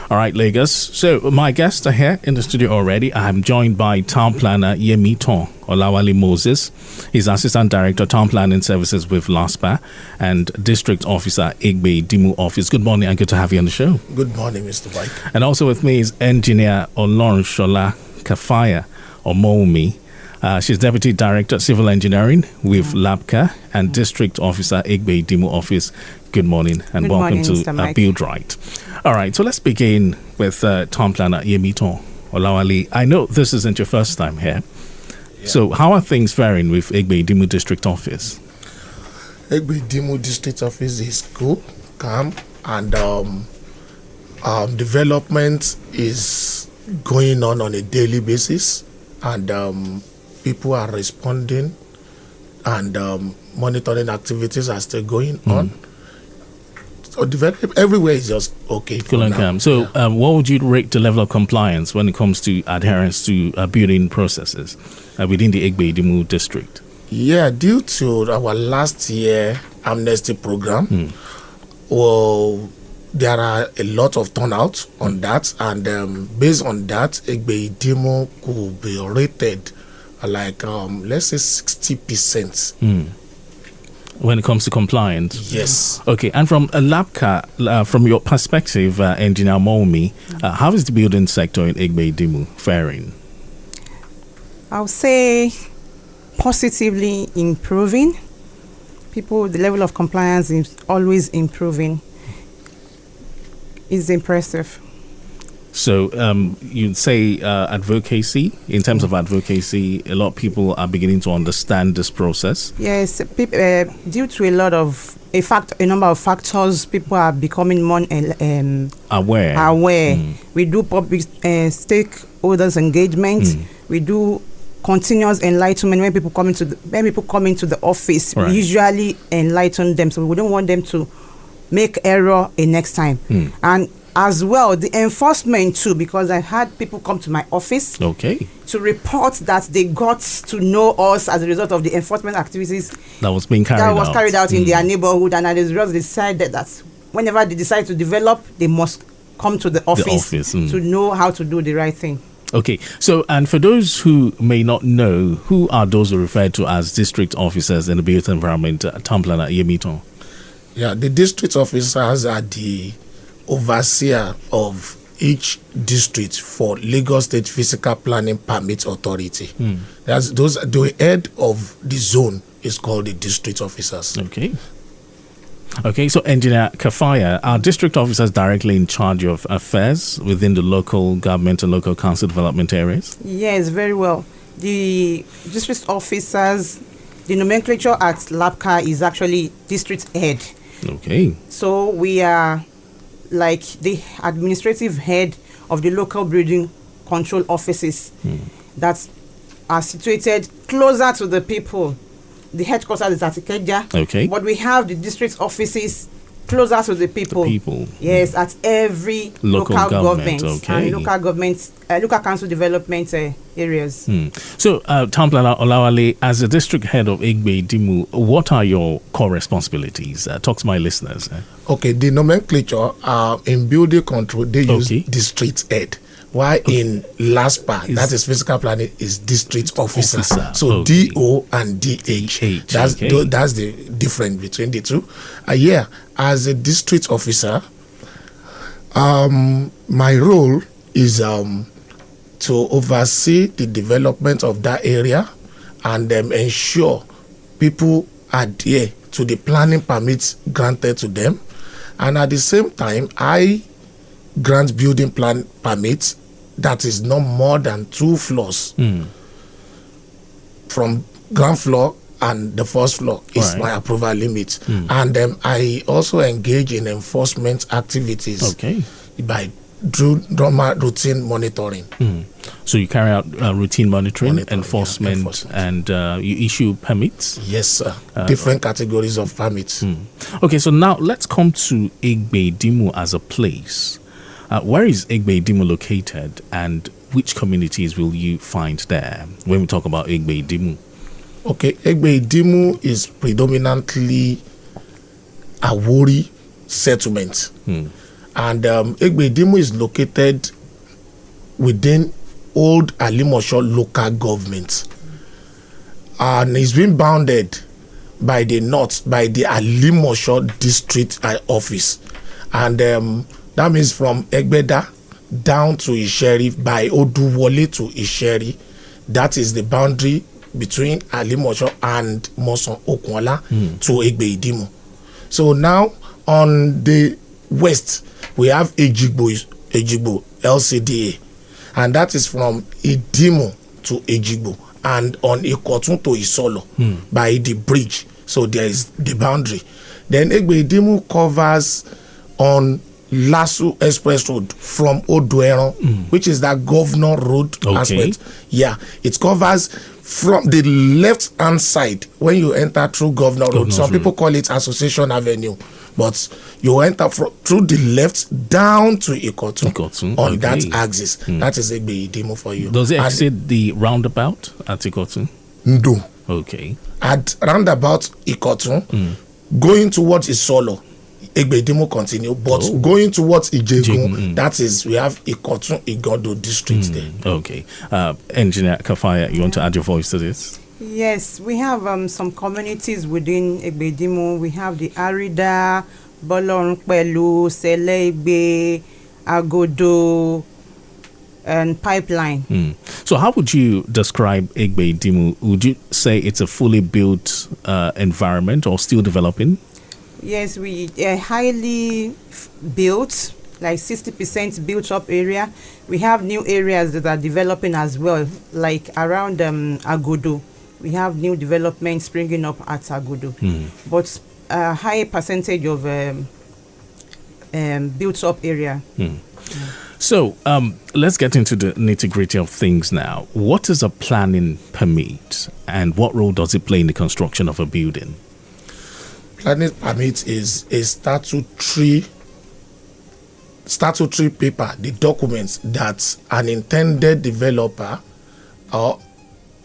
All right, Lagos. So my guests are here in the studio already. I'm joined by Town Planner Yemitan Olawale Moses. He's Assistant Director, Town Planning Services with LASPPPA, and District Officer, Egbe-Idimu Office. Good morning and good to have you on the show. Good morning, Mr. Mike. And also with me is Engineer Olorunshola Kafayah Omowunmi. She's Deputy Director, Civil Engineering with LASBCA, and District Officer, Egbe-Idimu Office. Good morning and welcome to Build Right. All right, so let's begin with Town Planner Yemitan Olawale. I know this isn't your first time here. Yeah. So how are things faring with Egbe-Idimu District Office? Egbe-Idimu District Office is cool, calm, and development is going on a daily basis, and people are responding, and monitoring activities are still going on. So everywhere is just okay. Cool and calm. So what would you rate the level of compliance when it comes to adherence to building processes within the Egbe-Idimu District? Yeah, due to our last year amnesty program, well, there are a lot of turnout on that, and based on that, Egbe-Idimu could be rated like let's say 60%. When it comes to compliance? Yes. Okay, and from LASBCA, from your perspective, Engineer Omowunmi, how is the building sector in Egbe-Idimu faring? I would say positively improving. The level of compliance is always improving. It's impressive. So you'd say advocacy, in terms of advocacy, a lot of people are beginning to understand this process? Yes, due to a number of factors, people are becoming more aware. We do public stakeholders engagement. We do continuous enlightenment. When people come into the office, right, we usually enlighten them, so we don't want them to make error next time. And as well, the enforcement too, because I've had people come to my office to report that they got to know us as a result of the enforcement activities that was carried out in their neighborhood, and as a result, they decided that whenever they decide to develop, they must come to the office to know how to do the right thing. Okay, so, and for those who may not know, who are those referred to as district officers in the built environment? Town Planner Yemitan. Yeah, the district officers are the overseer of each district for Lagos State Physical Planning Permit Authority. The head of the zone is called the district officers. Okay, so Engineer Kafayah, are district officers directly in charge of affairs within the local government and local council development areas? Yes, very well. The district officers, the nomenclature at LASBCA is actually district head. Okay. So we are like the administrative head of the local building control offices that are situated closer to the people. The headquarters is at Ikeja, but we have the district offices closer to the people. Yes, at every local government and local council development areas. So, Town Planner Olawale, as the district head of Egbe-Idimu, what are your core responsibilities? Talk to my listeners. Okay, the nomenclature in building control, they use district head. Why in LASPPPA, that is physical planning, is district officer. So DO and DH. That's the difference between the two. As a district officer, my role is to oversee the development of that area and ensure people adhere to the planning permits granted to them. And at the same time, I grant building plan permits that is not more than 2 floors from ground floor, and the first floor is my approval limit. And I also engage in enforcement activities by routine monitoring. So you carry out routine monitoring, enforcement, and you issue permits? Yes, sir. Different categories of permits. Okay, so now let's come to Egbe-Idimu as a place. Where is Egbe-Idimu located, and which communities will you find there when we talk about Egbe-Idimu? Okay, Egbe-Idimu is predominantly Awori settlement. And Egbe-Idimu is located within old Olorunshola local government. And it's been bounded by the north by the Olorunshola district office. And that means from Egbeda down to Isheri by Oduwole to Isheri. That is the boundary between Olorunshola and Moson Okunla to Egbe-Idimu. So now on the west, we have Ejigbo LCDA, and that is from Idimu to Ejigbo, and on Ikotun to Isolo by the bridge. So there is the boundary. Then Egbe-Idimu covers on Lasu Express Road from Odueron, which is that Governor Road aspect. Yeah, it covers from the left hand side when you enter through Governor Road. Some people call it Association Avenue, but you enter through the left down to Ikotun on that axis. That is Egbe-Idimu for you. Does it exceed the roundabout at Ikotun? No. Okay. At roundabout Ikotun, going towards Isolo, Egbe-Idimu continue, but going towards Ijegun, that is, we have Ikotun Igodo district there. Okay. Engineer Kafayah, you want to add your voice to this? Yes, we have some communities within Egbe-Idimu. We have the Arida, Olorunshola, Selebe, Agodo, and Pipeline. So how would you describe Egbe-Idimu? Would you say it's a fully built environment or still developing? Yes, we are highly built, like 60% built up area. We have new areas that are developing as well, like around Agodo. We have new development springing up at Agodo, but a high percentage of built up area. So let's get into the nitty-gritty of things now. What is a planning permit, and what role does it play in the construction of a building? Planning permit is a statutory paper, the documents that an intended developer or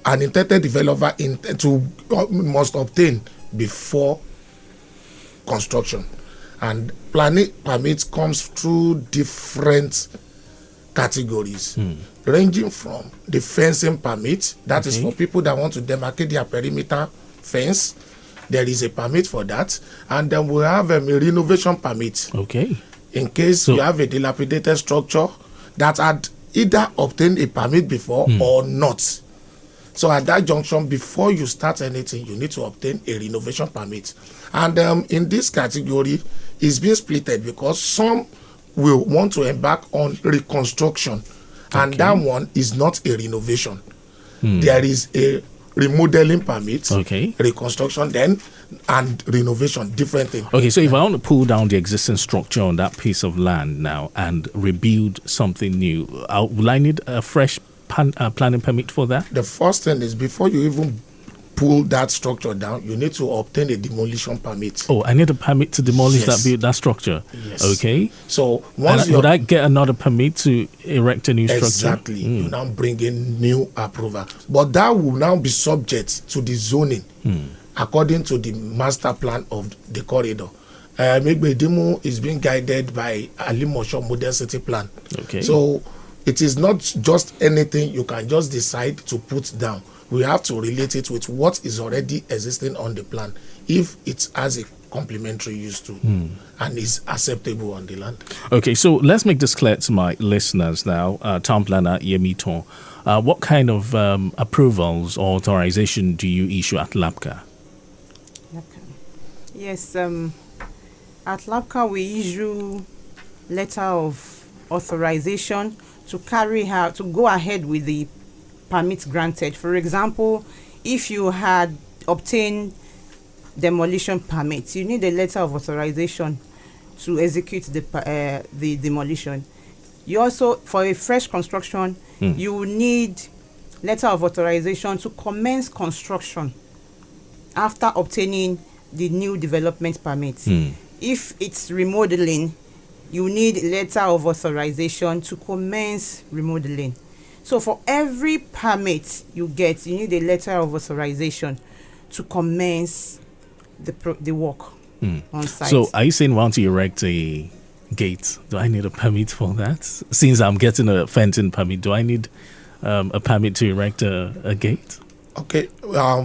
an intended developer must obtain before construction. And planning permit comes through different categories, ranging from the fencing permit, that is for people that want to demarcate their perimeter fence. There is a permit for that. And then we have a renovation permit. In case you have a dilapidated structure that had either obtained a permit before or not. So at that junction, before you start anything, you need to obtain a renovation permit. And in this category, it's being splitted because some will want to embark on reconstruction. And that one is not a renovation. There is a remodeling permit, reconstruction then, and renovation, different thing. Okay, so if I want to pull down the existing structure on that piece of land now and rebuild something new, will I need a fresh planning permit for that? The first thing is, before you even pull that structure down, you need to obtain a demolition permit. Oh, I need a permit to demolish that structure. Yes. Okay. So once would I get another permit to erect a new structure? Exactly. You now bring in new approval, but that will now be subject to the zoning according to the master plan of the corridor. Egbe-Idimu is being guided by Olorunshola Model City Plan. Okay. So it is not just anything you can just decide to put down. We have to relate it with what is already existing on the plan, if it has a complementary use to and is acceptable on the land. Okay, so let's make this clear to my listeners now. Town Planner Yemitan, what kind of approvals or authorization do you issue at LASBCA? Yes, at LASBCA we issue letter of authorization to go ahead with the permits granted. For example, if you had obtained demolition permits, you need a letter of authorization to execute the demolition. You also, for a fresh construction, you will need letter of authorization to commence construction after obtaining the new development permit. If it's remodeling, you need a letter of authorization to commence remodeling. So for every permit you get, you need a letter of authorization to commence the work on site. So are you saying once you erect a gate, do I need a permit for that? Since I'm getting a fencing permit, do I need a permit to erect a gate? Okay,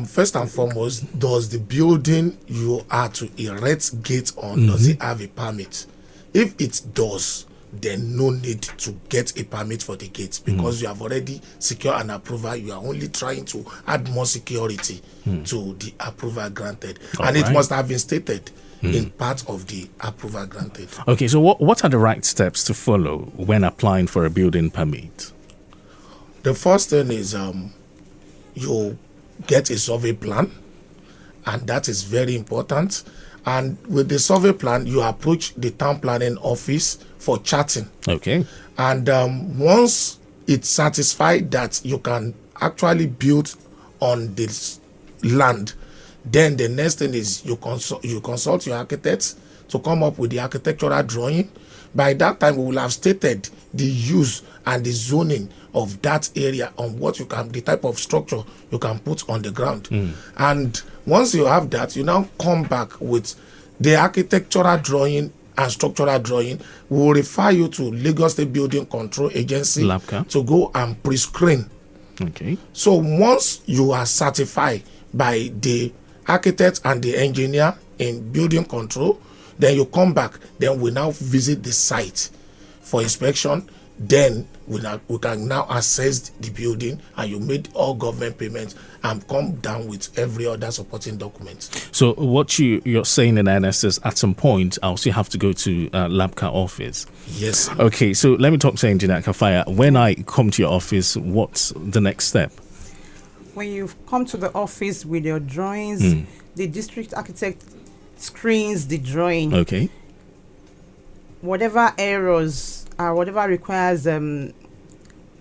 first and foremost, does the building you are to erect gate on, does it have a permit? If it does, then no need to get a permit for the gate, because you have already secured an approval. You are only trying to add more security to the approval granted. And it must have been stated in part of the approval granted. Okay, so what are the right steps to follow when applying for a building permit? The first thing is you get a survey plan, and that is very important. And with the survey plan, you approach the town planning office for charting. Okay. And once it's satisfied that you can actually build on this land, then the next thing is you consult your architects to come up with the architectural drawing. By that time, we will have stated the use and the zoning of that area on what you can, the type of structure you can put on the ground. And once you have that, you now come back with the architectural drawing and structural drawing. We will refer you to Lagos State Building Control Agency, LASBCA, to go and pre-screen. Okay. So once you are certified by the architect and the engineer in building control, then you come back. Then we now visit the site for inspection. Then we can now assess the building, and you made all government payments and come down with every other supporting document. So what you're saying in NS is at some point I'll still have to go to LASBCA office. Yes. Okay, so let me talk to Engineer Kafayah. When I come to your office, what's the next step? When you come to the office with your drawings, the district architect screens the drawing. Okay. Whatever errors or whatever requires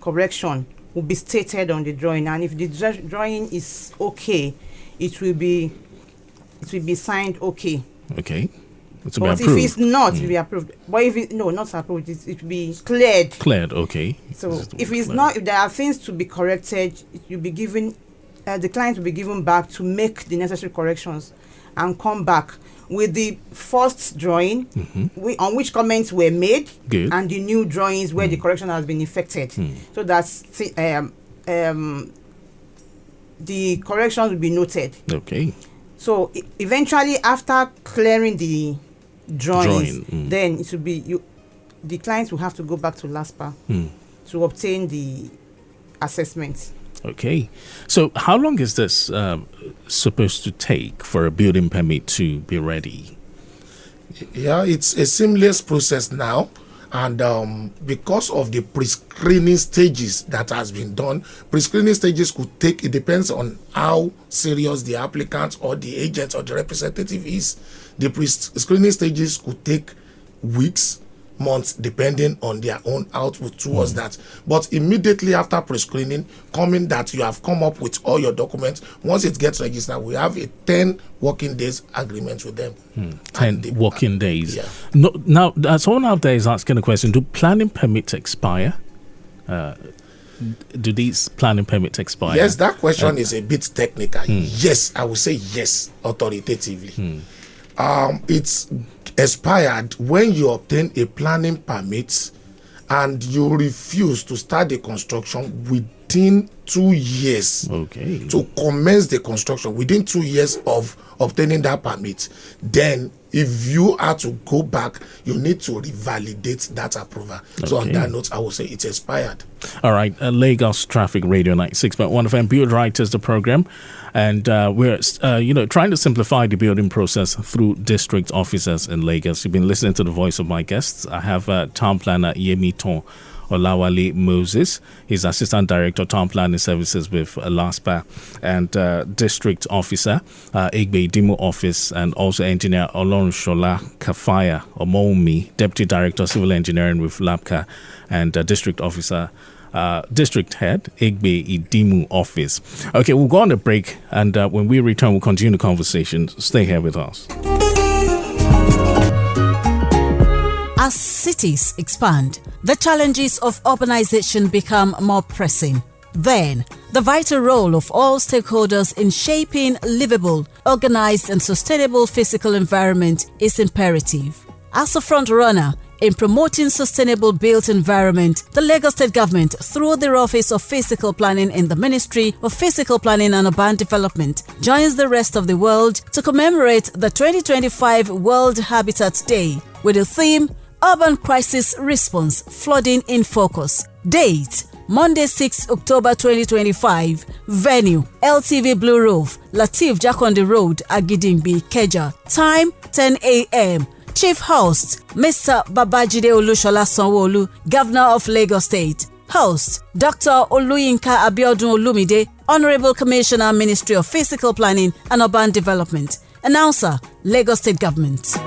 correction will be stated on the drawing, and if the drawing is okay, it will be signed okay. Okay. It will But be approved. if it's not, it will be approved. But if not approved, it will be cleared. Cleared, okay. So if it's not, if there are things to be corrected, it will be given. The client will be given back to make the necessary corrections and come back with the first drawing on which comments were made. Good. And the new drawings where the correction has been effected. So that's the corrections will be noted. Okay. So eventually, after clearing the drawings, then it will be the client will have to go back to LASPPPA to obtain the assessment. Okay. So how long is this supposed to take for a building permit to be ready? Yeah, it's a seamless process now. And because of the pre-screening stages that has been done, pre-screening stages could take, it depends on how serious the applicant or the agent or the representative is. The pre-screening stages could take weeks, months, depending on their own output towards that. But immediately after pre-screening, coming that you have come up with all your documents, once it gets registered, we have a 10 working days agreement with them. 10 working days. Yeah. No, now, someone out there is asking a question. Do planning permits expire? Do these planning permits expire? Yes, that question is a bit technical. Yes, I will say yes, authoritatively. It's expired when you obtain a planning permit and you refuse to start the construction within 2 years. Okay. To commence the construction within 2 years of obtaining that permit, then if you are to go back, you need to revalidate that approval. So on that note, I will say it's expired. All right. Lagos Traffic Radio 96.1 FM, Build Right is the program. And we're, trying to simplify the building process through district officers in Lagos. You've been listening to the voice of my guests. I have Town Planner Yemitan Olawale Moses. He's Assistant Director, Town Planning Services with LASPPPA, and District Officer, Egbe-Idimu Office, and also Engineer Olorunshola Kafayah Omowunmi, Deputy Director, Civil Engineering with LASBCA, and District Officer, District Head, Egbe-Idimu Office. Okay, we'll go on a break, and when we return, we'll continue the conversation. Stay here with us. As cities expand, the challenges of urbanization become more pressing. Then, the vital role of all stakeholders in shaping livable, organized and sustainable physical environment is imperative. As a front runner In promoting sustainable built environment, the Lagos State Government, through the Office of Physical Planning in the Ministry of Physical Planning and Urban Development, joins the rest of the world to commemorate the 2025 World Habitat Day with the theme Urban Crisis Response, Flooding in Focus. Date: Monday 6 October 2025. Venue: LTV Blue Roof, Lateef Jakonde Road, Agidingbi, Ikeja. Time: 10 a.m. Chief Host: Mr. Babajide Olunshola Sanwo-Olu, Governor of Lagos State. Host: Dr. Oluyinka Abiodun Olumide, Honorable Commissioner, Ministry of Physical Planning and Urban Development. Announcer: Lagos State Government.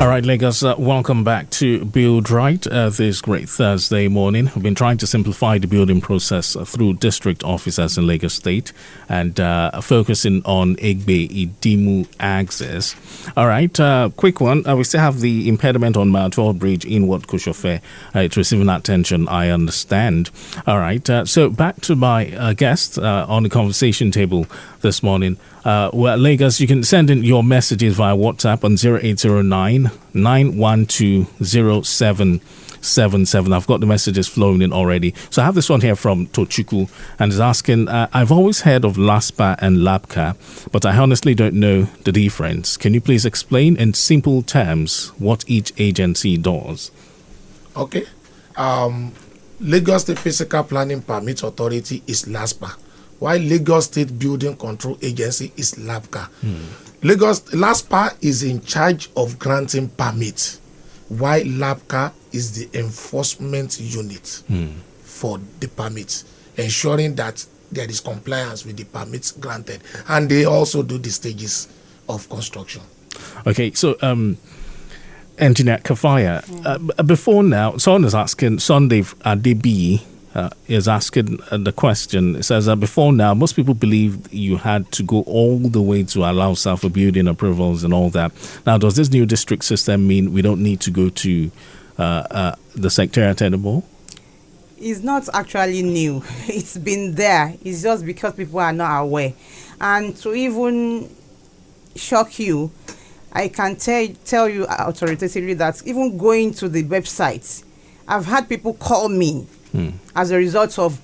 All right, Lagos, welcome back to Build Right this great Thursday morning. We've been trying to simplify the building process through district officers in Lagos State and focusing on Egbe-Idimu access. All right, quick one. We still have the impediment on Mile 12 Bridge in Wat Koshofe. It's receiving attention, I understand. All right, so back to my guest on the conversation table this morning. Well, Lagos, you can send in your messages via WhatsApp on 0809 912 0777. I've got the messages flowing in already. So I have this one here from Tochuku and is asking, I've always heard of LASPPPA and LASBCA, but I honestly don't know the difference. Can you please explain in simple terms what each agency does? Okay. Lagos State Physical Planning Permit Authority is LASPPPA, while Lagos State Building Control Agency is LASBCA. LASPPPA is in charge of granting permits, while LASBCA is the enforcement unit for the permits, ensuring that there is compliance with the permits granted, and they also do the stages of construction. Okay, so Engineer Kafayah, before now, someone is asking, Sunday Adebi is asking the question. It says that before now, most people believed you had to go all the way to allow for building approvals and all that. Now, does this new district system mean we don't need to go to the secretariat anymore? It's not actually new. It's been there. It's just because people are not aware. And to even shock you, I can tell you authoritatively that even going to the website, I've had people call me as a result of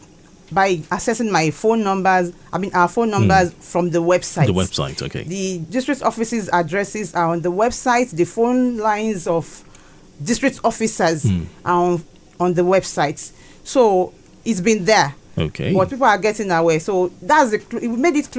by accessing my phone numbers. Our phone numbers from the website. The website, okay. The district offices' addresses are on the website. The phone lines of district officers are on the website. So it's been there. Okay. But people are getting aware. So that's it made it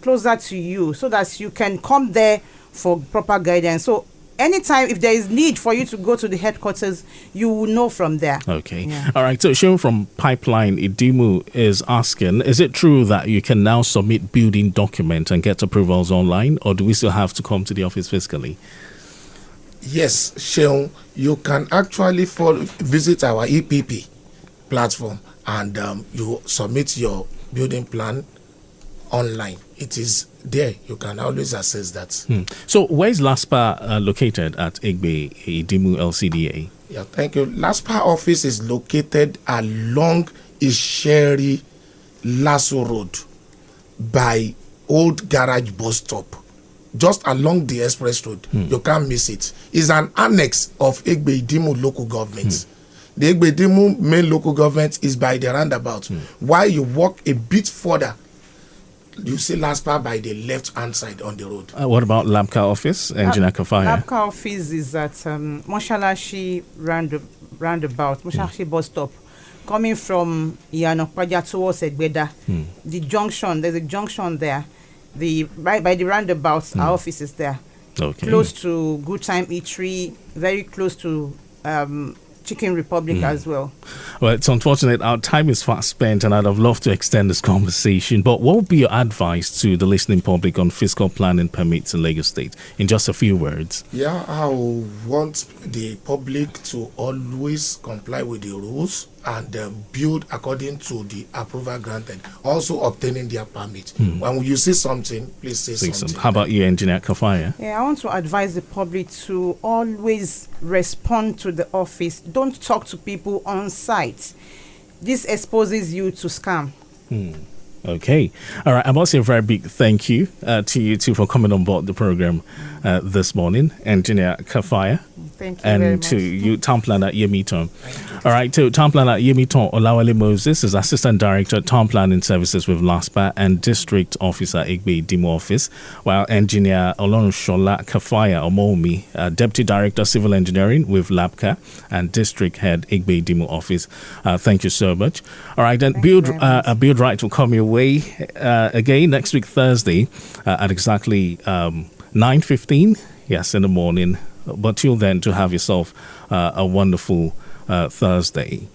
closer to you so that you can come there for proper guidance. So anytime if there is need for you to go to the headquarters, you will know from there. Okay. Yeah. All right. So Sean from Pipeline Idimu is asking, is it true that you can now submit building documents and get approvals online, or do we still have to come to the office physically? Yes, Sean, you can actually visit our EPP platform and you submit your building plan online. It is there. You can always access that. So where is LASPPPA located at Egbe-Idimu LCDA? Yeah, thank you. LASPPPA office is located along Isheri Lasso Road by Old Garage Bus Stop, just along the express road. You can't miss it. It's an annex of Egbe-Idimu local government. The Egbe-Idimu main local government is by the roundabout. While you walk a bit further, you see LASPPPA by the left-hand side on the road. What about LASBCA office, Engineer Kafayah? LASBCA office is at Moshalashi roundabout, Moshalashi bus stop. Coming from Iyanokpaja towards Egbeda, the junction, there's a junction there. Right by the roundabout, our office is there. Okay. Close to Good Time Eatery, very close to Chicken Republic as well. Well, it's unfortunate our time is fast spent and I'd have loved to extend this conversation, but what would be your advice to the listening public on fiscal planning permits in Lagos State in just a few words? Yeah, I want the public to always comply with the rules and build according to the approval granted, also obtaining their permit. When you see something, please say something. How about you, Engineer Kafayah? Yeah, I want to advise the public to always respond to the office. Don't talk to people on site. This exposes you to scam. Okay. All right. I must say a very big thank you to you two for coming on board the program this morning, Engineer Kafayah. Thank you very And much. to you, Town Planner Yemitan. All right, to Town Planner Yemitan, Olawale Moses is Assistant Director, Town Planning Services with LASPPPA and District Officer, Egbe-Idimu Office, while Engineer Olorunshola Kafayah Omowunmi, Deputy Director, Civil Engineering with LASBCA and District Head, Egbe-Idimu Office. Thank you so much. All right, then Build Right will come your way again next week, Thursday, at exactly 9:15, yes, in the morning. But till then, to have yourself a wonderful Thursday.